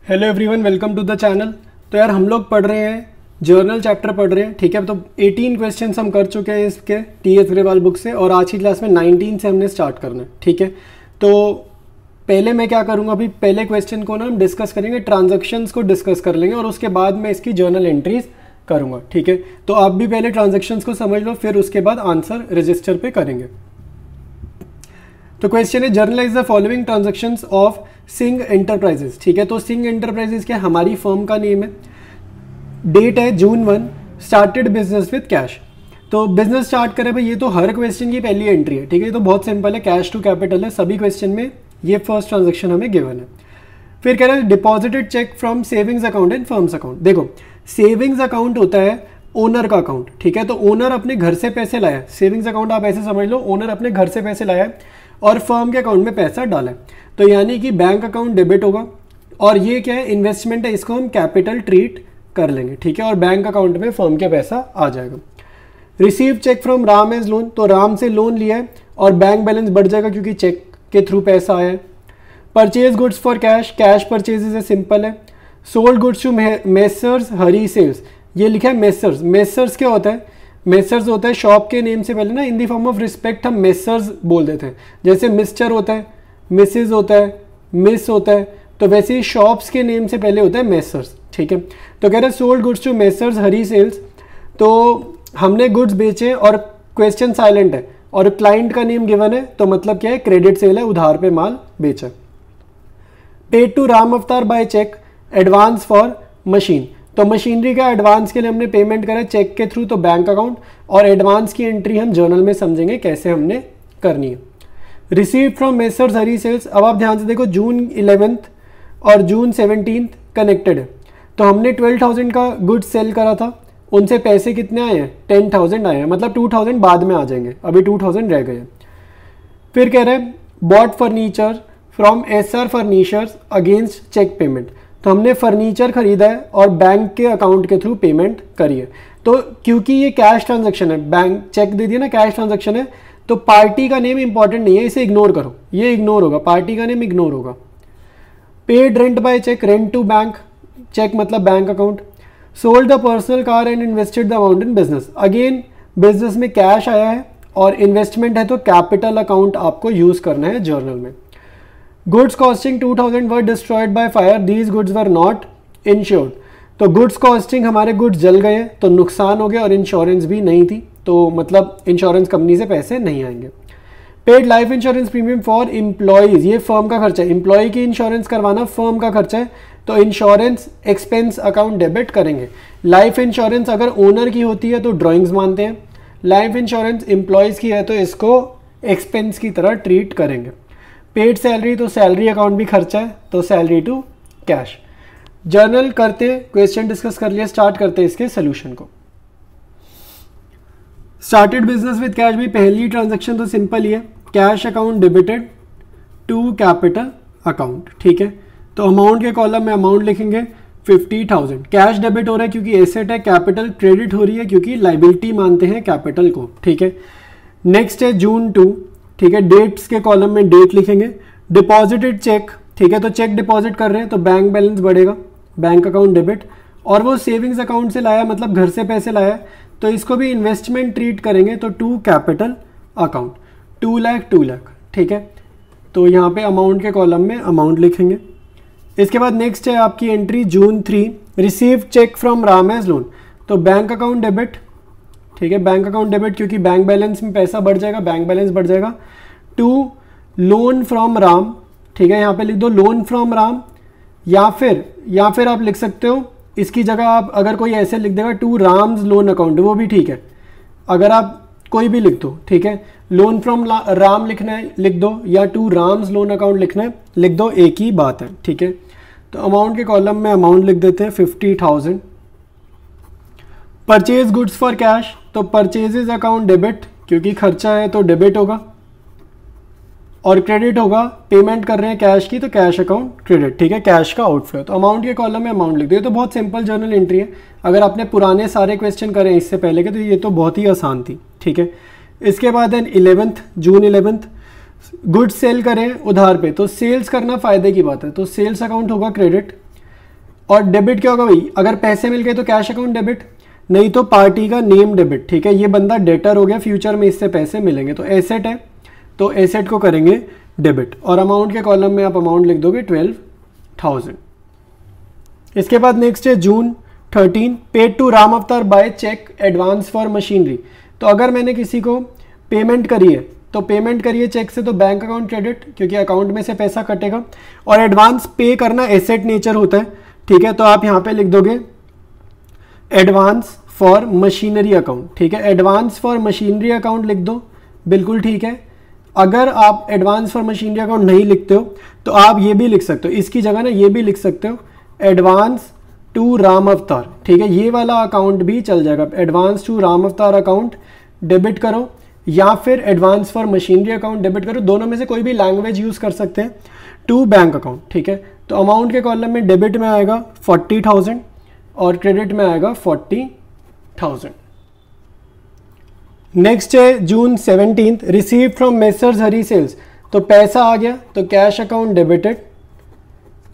Hello everyone, welcome to the channel. तो यार हम लोग पढ़ रहे हैं जर्नल चैप्टर पढ़ रहे हैं, ठीक है। तो 18 क्वेश्चंस हम कर चुके हैं इसके टीएस अग्रवाल बुक से और आज की क्लास में 19 से हमने स्टार्ट करना है, ठीक है। तो पहले मैं क्या करूँगा, अभी पहले क्वेश्चन को ना हम डिस्कस करेंगे, ट्रांजैक्शंस को डिस्कस कर लेंगे और उसके बाद मैं इसकी जर्नल एंट्रीज करूँगा, ठीक है। तो आप भी पहले ट्रांजैक्शंस को समझ लो, फिर उसके बाद आंसर रजिस्टर पे करेंगे। तो क्वेश्चन है generalized the following transactions of Singh enterprises, ठीक है। तो सिंह एंटरप्राइजेस क्या हमारी फर्म का नेम है। डेट है June 1, started business with cash. तो बिजनेस स्टार्ट करे भाई, ये तो हर क्वेश्चन की पहली एंट्री है, ठीक है। ये तो बहुत सिंपल है, कैश टू कैपिटल है सभी क्वेश्चन में, ये फर्स्ट ट्रांजेक्शन हमें गिवन है। फिर कह रहा है deposited cheque from savings account and firm's account. देखो सेविंग्स अकाउंट होता है ओनर का अकाउंट, ठीक है। तो ओनर अपने घर से पैसे लाया, सेविंग्स अकाउंट आप ऐसे समझ लो, ओनर अपने घर से पैसे लाया और फर्म के अकाउंट में पैसा डाला है, तो यानी कि बैंक अकाउंट डेबिट होगा। और ये क्या है, इन्वेस्टमेंट है, इसको हम कैपिटल ट्रीट कर लेंगे, ठीक है। और बैंक अकाउंट में फर्म के पैसा आ जाएगा। Receive cheque from Ram as loan, तो राम से लोन लिया है और बैंक बैलेंस बढ़ जाएगा क्योंकि चेक के थ्रू पैसा आया है। Purchase goods for cash, cash purchases है, सिंपल है। Sold goods to messrs Hari sales, ये लिखा है मेसर्स। मेसर्स क्या होता है, मेसर्स होता है शॉप के नेम से पहले ना इन दी फॉर्म ऑफ रिस्पेक्ट हम मेसर्स बोल देते हैं, जैसे मिस्टर होता है, मिसेज होता है, मिस होता है, तो वैसे ही शॉप्स के नेम से पहले होता है मेसर्स, ठीक है। तो कह रहे हैं sold goods to messrs Hari sales, तो हमने गुड्स बेचे और क्वेश्चन साइलेंट है और क्लाइंट का नेम गिवन है, तो मतलब क्या है, क्रेडिट सेल है, उधार पे माल बेचा। Paid to Ram Avtar by cheque advance for machine, तो मशीनरी का एडवांस के लिए हमने पेमेंट करा चेक के थ्रू, तो बैंक अकाउंट, और एडवांस की एंट्री हम जर्नल में समझेंगे कैसे हमने करनी है। Receive from messrs Hari sales, अब आप ध्यान से देखो June 11 और June 17 कनेक्टेड है, तो हमने 12,000 का गुड्स सेल करा था, उनसे पैसे कितने आए हैं, 10,000 आए हैं, मतलब 2,000 बाद में आ जाएंगे, अभी 2,000 रह गए। फिर कह रहे हैं bought furniture from SR furnitures against cheque payment, तो हमने फर्नीचर खरीदा है और बैंक के अकाउंट के थ्रू पेमेंट करी है। तो क्योंकि ये कैश ट्रांजैक्शन है, बैंक चेक दे दिया ना, कैश ट्रांजैक्शन है, तो पार्टी का नेम इंपॉर्टेंट नहीं है, इसे इग्नोर करो, ये इग्नोर होगा, पार्टी का नेम इग्नोर होगा। Paid rent by cheque, rent to bank, cheque मतलब bank account. Sold the personal car and invested the amount in business, again business में कैश आया है और इन्वेस्टमेंट है, तो कैपिटल अकाउंट आपको यूज करना है जर्नल में। Goods costing 2,000 were destroyed by fire, these goods were not insured, तो गुड्स कॉस्टिंग हमारे गुड्स जल गए तो नुकसान हो गया और इंश्योरेंस भी नहीं थी, तो मतलब इंश्योरेंस कंपनी से पैसे नहीं आएंगे। Paid life insurance premium for employees, ये फर्म का खर्चा है, एम्प्लॉय की इंश्योरेंस करवाना फर्म का खर्चा है, तो इंश्योरेंस एक्सपेंस अकाउंट डेबिट करेंगे। लाइफ इंश्योरेंस अगर ओनर की होती है तो ड्रॉइंग्स मानते हैं, लाइफ इंश्योरेंस एम्प्लॉयज़ की है तो इसको एक्सपेंस की तरह ट्रीट करेंगे। पेड सैलरी, तो सैलरी अकाउंट भी खर्चा है, तो सैलरी टू कैश। जर्नल करते, क्वेश्चन डिस्कस कर लिया, स्टार्ट करते हैं इसके सोल्यूशन को। स्टार्टेड बिजनेस विद कैश, भी पहली ट्रांजैक्शन तो सिंपल ही है, cash account debited to capital account, ठीक है। तो अमाउंट के कॉलम में अमाउंट लिखेंगे 50,000, कैश डेबिट हो रहा है क्योंकि एसेट है, कैपिटल क्रेडिट हो रही है क्योंकि लाइबिलिटी मानते हैं कैपिटल को, ठीक है। नेक्स्ट है June 2, ठीक है, डेट्स के कॉलम में डेट लिखेंगे। डिपॉजिटेड चेक, ठीक है, तो चेक डिपॉजिट कर रहे हैं तो बैंक बैलेंस बढ़ेगा, बैंक अकाउंट डेबिट, और वो सेविंग्स अकाउंट से लाया मतलब घर से पैसे लाया, तो इसको भी इन्वेस्टमेंट ट्रीट करेंगे, तो टू कैपिटल अकाउंट, 2 लाख, ठीक है। तो यहाँ पे अमाउंट के कॉलम में अमाउंट लिखेंगे। इसके बाद नेक्स्ट है आपकी entry June 3, receive cheque from Ram as loan, तो बैंक अकाउंट डेबिट, ठीक है, बैंक अकाउंट डेबिट क्योंकि बैंक बैलेंस में पैसा बढ़ जाएगा, बैंक बैलेंस बढ़ जाएगा। टू लोन फ्रॉम राम, ठीक है, यहाँ पे लिख दो लोन फ्रॉम राम, या फिर आप लिख सकते हो इसकी जगह आप अगर कोई ऐसे लिख देगा टू राम्स लोन अकाउंट, वो भी ठीक है, अगर आप कोई भी लिख दो, ठीक है। लोन फ्रॉम राम लिखना है लिख दो, या टू राम्स लोन अकाउंट लिखना है लिख दो, एक ही बात है, ठीक है। तो अमाउंट के कॉलम में अमाउंट लिख देते हैं 50,000। परचेज गुड्स फॉर कैश, तो परचेजेज अकाउंट डेबिट क्योंकि खर्चा है तो डेबिट होगा, और क्रेडिट होगा, पेमेंट कर रहे हैं कैश की तो कैश अकाउंट क्रेडिट, ठीक है, कैश का आउटफ्लो। तो अमाउंट के कॉलम में अमाउंट लिख दो, ये तो बहुत सिंपल जर्नल एंट्री है, अगर आपने पुराने सारे क्वेश्चन करें इससे पहले के तो ये तो बहुत ही आसान थी, ठीक है। इसके बाद है June 11, गुड्स सेल करें उधार पे, तो सेल्स करना फायदे की बात है, तो सेल्स अकाउंट होगा क्रेडिट। और डेबिट क्या होगा भाई, अगर पैसे मिल गए तो कैश अकाउंट डेबिट, नहीं तो पार्टी का नेम डेबिट। ठीक है, ये बंदा डेटर हो गया, फ्यूचर में इससे पैसे मिलेंगे, तो एसेट है तो एसेट को करेंगे डेबिट। और अमाउंट के कॉलम में आप अमाउंट लिख दोगे 12,000। इसके बाद नेक्स्ट है जून 13, paid to Ram Avtar by cheque advance for machinery. तो अगर मैंने किसी को पेमेंट करी है तो पेमेंट करिए चेक से, तो बैंक अकाउंट क्रेडिट, क्योंकि अकाउंट में से पैसा कटेगा। और एडवांस पे करना एसेट नेचर होता है। ठीक है, तो आप यहाँ पे लिख दोगे एडवांस फॉर मशीनरी अकाउंट। ठीक है, एडवांस फॉर मशीनरी अकाउंट लिख दो, बिल्कुल ठीक है। अगर आप एडवांस फॉर मशीनरी अकाउंट नहीं लिखते हो तो आप ये भी लिख सकते हो, इसकी जगह ना ये भी लिख सकते हो एडवांस टू राम अवतार। ठीक है, ये वाला अकाउंट भी चल जाएगा, एडवांस टू राम अवतार अकाउंट डेबिट करो या फिर advance for machinery account debit करो, दोनों में से कोई भी लैंग्वेज यूज कर सकते हैं, टू बैंक अकाउंट। ठीक है, तो अमाउंट के कॉलम में डेबिट में आएगा 40,000 और क्रेडिट में आएगा 40,000। नेक्स्ट है जून 17, receive from messrs Hari sales. तो पैसा आ गया तो कैश अकाउंट डेबिटेड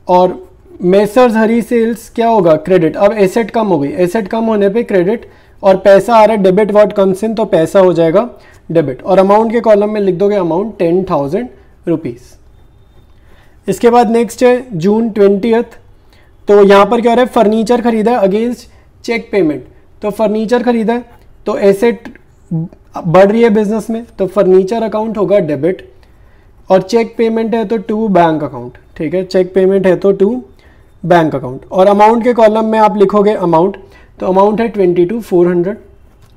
और मेसर्स हरी सेल्स क्या होगा, क्रेडिट। अब एसेट कम हो गई, एसेट कम होने पे क्रेडिट और पैसा आ रहा है डेबिट व्हाट कम्स इन, तो पैसा हो जाएगा डेबिट। और अमाउंट के कॉलम में लिख दोगे अमाउंट 10,000 रुपीज़। इसके बाद नेक्स्ट है जून 20, तो यहाँ पर क्या हो रहा है, फर्नीचर खरीदा है अगेंस्ट चेक पेमेंट। तो फर्नीचर खरीदा है तो एसेट बढ़ रही है बिजनेस में, तो फर्नीचर अकाउंट होगा डेबिट। और चेक पेमेंट है तो टू बैंक अकाउंट। ठीक है, चेक पेमेंट है तो टू बैंक अकाउंट। और अमाउंट के कॉलम में आप लिखोगे अमाउंट, तो अमाउंट है 22,400,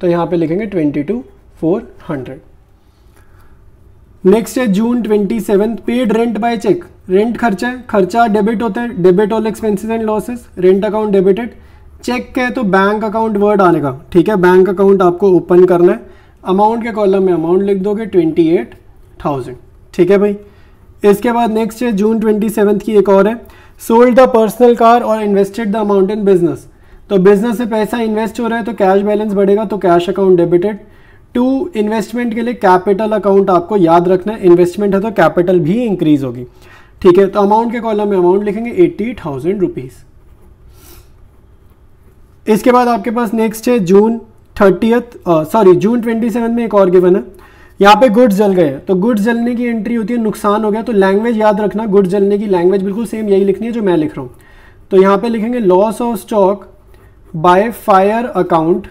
तो यहाँ पे लिखेंगे 22,400। नेक्स्ट है जून 27, paid rent by cheque. Rent खर्चा है, खर्चा डेबिट होता है, debit all expenses and losses, rent account debited. Cheque का है तो बैंक अकाउंट वर्ड आने का। ठीक है, बैंक अकाउंट आपको ओपन करना है। अमाउंट के कॉलम में अमाउंट लिख दोगे 28,000। ठीक है भाई। इसके बाद नेक्स्ट है जून 27 की एक और है, सोल्ड द पर्सनल कार और invested the amount in business. तो बिजनेस से पैसा इन्वेस्ट हो रहा है तो कैश बैलेंस बढ़ेगा, तो cash account debited. To investment के लिए कैपिटल अकाउंट आपको याद रखना है, इन्वेस्टमेंट है तो कैपिटल भी इंक्रीज होगी। ठीक है, तो अमाउंट के कॉलम में अमाउंट लिखेंगे 80,000 रुपीज़। इसके बाद आपके पास नेक्स्ट है जून 27 में एक और गिवन है, यहाँ पे गुड्स जल गए। तो गुड्स जलने की एंट्री होती है नुकसान हो गया, तो लैंग्वेज याद रखना, गुड्स जलने की लैंग्वेज बिल्कुल सेम यही लिखनी है जो मैं लिख रहा हूँ। तो यहाँ पे लिखेंगे loss of stock by fire account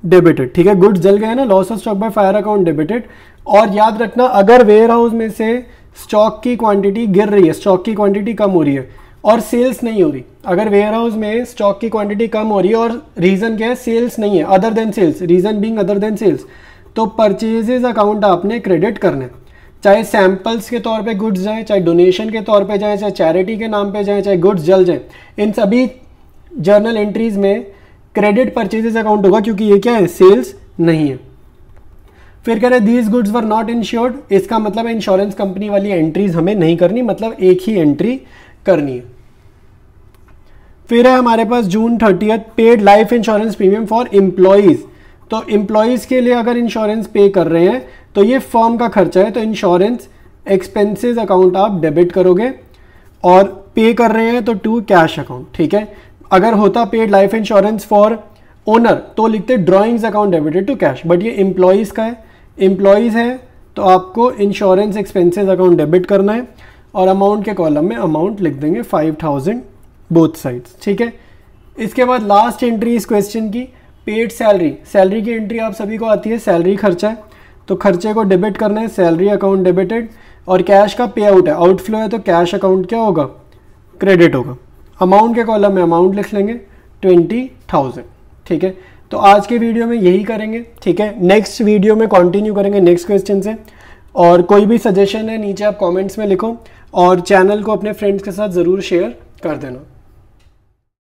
debited. ठीक है, गुड्स जल गए ना, loss of stock by fire account debited. और याद रखना अगर वेयर हाउस में से स्टॉक की क्वांटिटी गिर रही है, स्टॉक की क्वांटिटी कम हो रही है और सेल्स नहीं हो रही, अगर वेयर हाउस में स्टॉक की क्वांटिटी कम हो रही है और रीजन क्या है, सेल्स नहीं है, other than sales, reason being other than sales, तो परचेजेस अकाउंट आपने क्रेडिट करना है। चाहे सैंपल्स के तौर पे गुड्स जाए, चाहे डोनेशन के तौर पे जाए, चाहे चैरिटी के नाम पे जाए, चाहे गुड्स जल जाए, इन सभी जर्नल एंट्रीज में क्रेडिट परचेजेस अकाउंट होगा, क्योंकि ये क्या है, सेल्स नहीं है। फिर कह रहे these goods were not insured, इसका मतलब है इंश्योरेंस कंपनी वाली एंट्रीज हमें नहीं करनी, मतलब एक ही एंट्री करनी है। फिर है हमारे पास जून 30, paid life insurance premium for employees. तो एम्प्लॉइज के लिए अगर इंश्योरेंस पे कर रहे हैं तो ये फर्म का खर्चा है, तो इंश्योरेंस एक्सपेंसेस अकाउंट आप डेबिट करोगे। और पे कर रहे हैं तो टू कैश अकाउंट। ठीक है, अगर होता paid life insurance for owner तो लिखते drawings account debited to cash, but ये एम्प्लॉइज का है, एम्प्लॉइज है तो आपको इंश्योरेंस एक्सपेंसेस अकाउंट डेबिट करना है। और अमाउंट के कॉलम में अमाउंट लिख देंगे 5,000 बोथ साइड्स। ठीक है, इसके बाद लास्ट एंट्री इस क्वेश्चन की पेड सैलरी। सैलरी की एंट्री आप सभी को आती है, सैलरी खर्चा है तो खर्चे को डेबिट करना है, सैलरी अकाउंट डेबिटेड। और कैश का पे आउट है, आउटफ्लो है तो कैश अकाउंट क्या होगा, क्रेडिट होगा। अमाउंट के कॉलम में अमाउंट लिख लेंगे 20,000। ठीक है, तो आज के वीडियो में यही करेंगे। ठीक है, नेक्स्ट वीडियो में कंटिन्यू करेंगे नेक्स्ट क्वेश्चन से। और कोई भी सजेशन है नीचे आप कमेंट्स में लिखो और चैनल को अपने फ्रेंड्स के साथ ज़रूर शेयर कर देना।